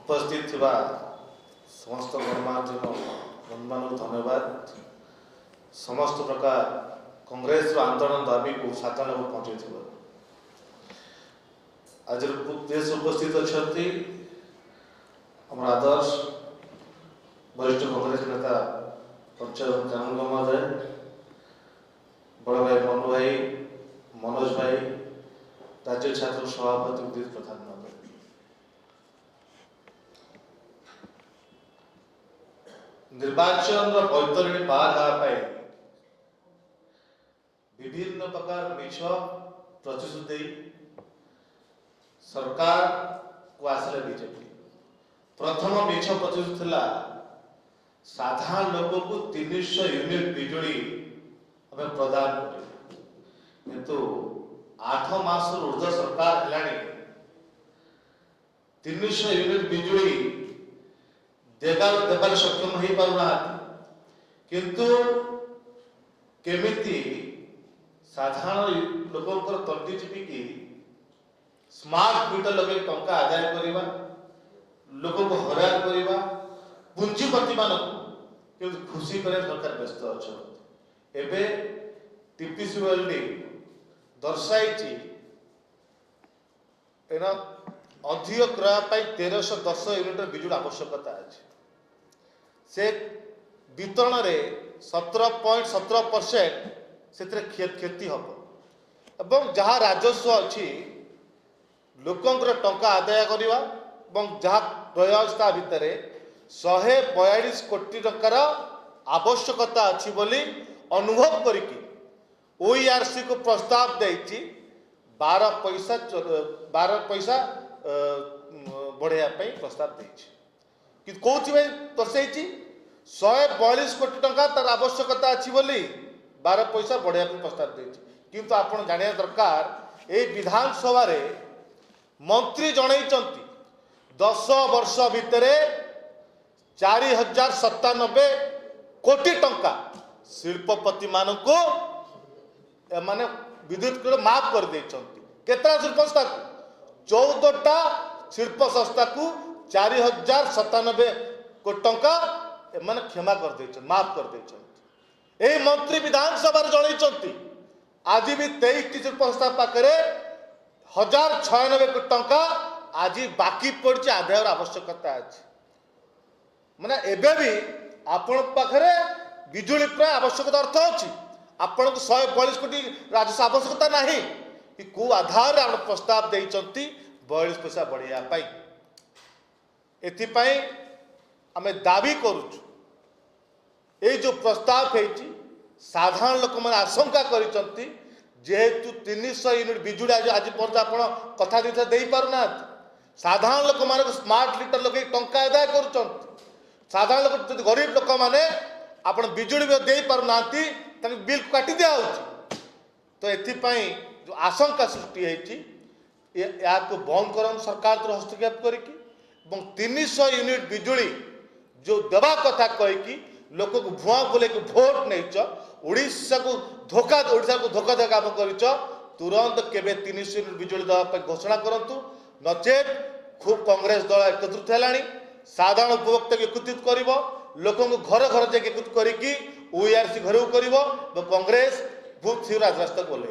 उपस्थित थिबा समस्त गणमाध्यम बंधुमान धन्यवाद। समस्त प्रकार कांग्रेस आंदोलन दाबी को साधन पहुंचे आज देश उपस्थित अच्छा आम आदर्श वरिष्ठ कांग्रेस नेता पंचायत कानून महोदय, बड़ भाई मनु भाई, मनोज भाई, राज्य छात्र सभापति उदित प्रधान महोदय, निर्वाचन बैतरणी पार विभिन्न प्रकार मिछ प्रतिश्रुति सरकार को आसले बीजेपी प्रथम मिछ प्रतिश्रुति थिला साधारण लोक को 300 यूनिट बिजुली हमें प्रदान करें, किंतु 8 मास ऊर्ध्व सरकार हेलानी 300 यूनिट बिजुली देवार सक्षम हो पारना, किंतु केमिति साधारण लोकंकर तंटी चिपिकी स्मार्ट मीटर लगे टंका आदाय करवा, लोक को हरान करवा, पुंजीपति मानक खुशी करे सरकार व्यस्त अच्छा। एबे टीपीसी दर्शाई अधिक क्रय 1310 यूनिट बिजुली आवश्यकता अच्छे से वितरण में 17.17% से क्षति हम एवं जहाँ राजस्व अच्छी लोकंर टंका आदाय करवा जहाँ प्रयासता भितर 142 कोटी टंकार आवश्यकता अच्छी बोली अनुभव करिकी ओईआरसी को प्रस्ताव देती 12 पैसा बढ़ाई प्रस्ताव देती कौन दर्शाई 142 कोटी टंका तार आवश्यकता अच्छी बोली 12 पैसा बढ़ाई प्रस्ताव देती, किंतु आपण जानिया दरकार ए विधानसभा रे मंत्री जनईचंती 10 वर्ष भितर 4097 कोटी टंका शिल्पपति मान को माने विद्युत को माफ कर देचंती। केतरा शिल्प संस्था को 14टा शिल्प संस्था को 4097 कोटी टंका माने क्षमा कर देचंती, माफ कर देचंती। एही मंत्री विधानसभा जनईचंती आज भी 23टी शिल्प संस्था पाखरे 1096 कोटी टंका आज बाकी पड़ी आदायर आवश्यकता अच्छी, माने एबे भी आपण पाखरे बिजुली प्राय आवश्यकता अर्थ अच्छी, आपण को 142 कोटी राजस्व आवश्यकता नहीं कि को आधार आप प्रस्ताव देइचंती 42 पैसा बढ़िया पाई। एथिपाई आमे दाबी करूछु ए जो प्रस्ताव है साधारण लोक मैंने आशंका करिचंती जेहेतु 300 यूनिट बिजुली आज पर्यंत आप कथा दे पारना, साधारण लोक मान स्मार्ट मीटर लगे टंका आदाय कर साधारण लोक गरीब लोक मैंने आप बिजुली दे पारना बिल काटी दिया तो एथिपाई जो आशंका सृष्टि या बंद कर सरकार तो हस्तक्षेप करके 300 यूनिट बिजुली जो देवा कथा कहीकि लोक को भुआ बोले कि भोट नहीं ओडिशा को धोखा दे काम कर तुरंत केबे 300 यूनिट बिजुली देवाई घोषणा करंतु, नचेत खूब कांग्रेस दल एकत्रित है साधारण उपभोक्ता एकत्रित कर लोक घर घर जाके एकत्रित करी ओईआरसी घर को कांग्रेस बहुत शीघ्र राजरास्ता बोले।